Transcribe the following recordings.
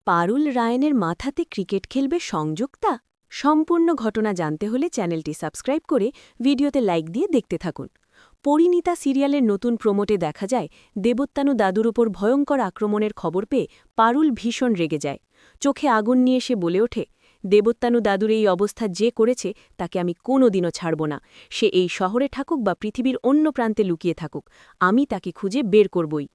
পারুল রায়ানের মাথাতে ক্রিকেট খেলবে সংযুক্তা? সম্পূর্ণ ঘটনা জানতে হলে চ্যানেলটি সাবস্ক্রাইব করে ভিডিওতে লাইক দিয়ে দেখতে থাকুন। পরিণীতা সিরিয়ালের নতুন প্রোমোটে দেখা যায় দেবোত্তানু দাদুর উপর ভয়ঙ্কর আক্রমণের খবর পেয়ে পারুল ভীষণ রেগে যায়। চোখে আগুন নিয়ে সে বলে ওঠে, দেবোত্তানু দাদুর এই অবস্থা যে করেছে তাকে আমি কোনোদিনও ছাড়ব না। সে এই শহরে থাকুক বা পৃথিবীর অন্য প্রান্তে লুকিয়ে থাকুক, আমি তাকে খুঁজে বের করবই।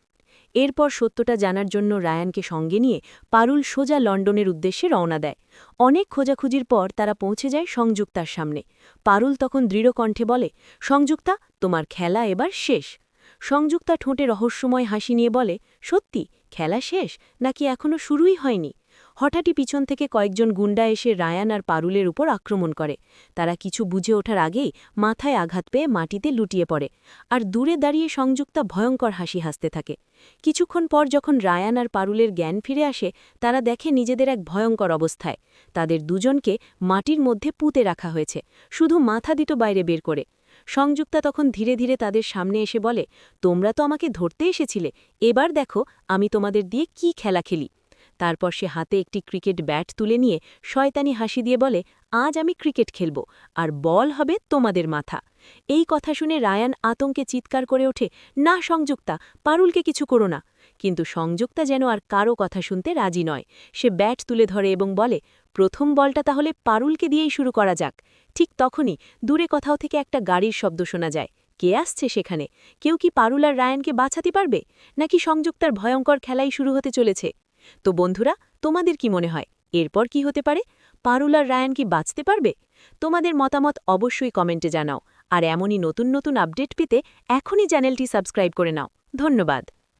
এরপর সত্যটা জানার জন্য রায়ানকে সঙ্গে নিয়ে পারুল সোজা লন্ডনের উদ্দেশ্যে রওনা দেয়। অনেক খোঁজাখুঁজির পর তারা পৌঁছে যায় সংযুক্তার সামনে। পারুল তখন দৃঢ় কণ্ঠে বলে, সংযুক্তা, তোমার খেলা এবার শেষ। সংযুক্তা ঠোঁটে রহস্যময় হাসি নিয়ে বলে, সত্যি খেলা শেষ নাকি এখনও শুরুই হয়নি? হঠাৎই পিছন থেকে কয়েকজন গুন্ডা এসে রায়ান আর পারুলের উপর আক্রমণ করে। তারা কিছু বুঝে ওঠার আগেই মাথায় আঘাত পেয়ে মাটিতে লুটিয়ে পড়ে, আর দূরে দাঁড়িয়ে সংযুক্তা ভয়ঙ্কর হাসি হাসতে থাকে। কিছুক্ষণ পর যখন রায়ান আর পারুলের জ্ঞান ফিরে আসে, তারা দেখে নিজেদের এক ভয়ঙ্কর অবস্থায়। তাদের দুজনকে মাটির মধ্যে পুঁতে রাখা হয়েছে, শুধু মাথা দিত বাইরে বের করে। সংযুক্তা তখন ধীরে ধীরে তাদের সামনে এসে বলে, তোমরা তো আমাকে ধরতে এসেছিলে, এবার দেখো আমি তোমাদের দিয়ে কি খেলা খেলি। তারপর সে হাতে একটি ক্রিকেট ব্যাট তুলে নিয়ে শয়তানি হাসি দিয়ে বলে, আজ আমি ক্রিকেট খেলব, আর বল হবে তোমাদের মাথা। এই কথা শুনে রায়ান আতঙ্কে চিৎকার করে ওঠে, না সংযুক্তা, পারুলকে কিছু করো না। কিন্তু সংযুক্তা যেন আর কারো কথা শুনতে রাজি নয়। সে ব্যাট তুলে ধরে এবং বলে, প্রথম বলটা তাহলে পারুলকে দিয়েই শুরু করা যাক। ঠিক তখনই দূরে কোথাও থেকে একটা গাড়ির শব্দ শোনা যায়। কে আসছে সেখানে? কেউ কি পারুল আর রায়ানকে বাঁচাতে পারবে, নাকি সংযুক্তার ভয়ঙ্কর খেলাই শুরু হতে চলেছে? তো বন্ধুরা, তোমাদের কি মনে হয় এরপর কি হতে পারে? পারুল আর রায়ান কি বাঁচতে পারবে? তোমাদের মতামত অবশ্যই কমেন্টে জানাও। আর এমনই নতুন নতুন আপডেট পেতে এখনই চ্যানেলটি সাবস্ক্রাইব করে নাও। ধন্যবাদ।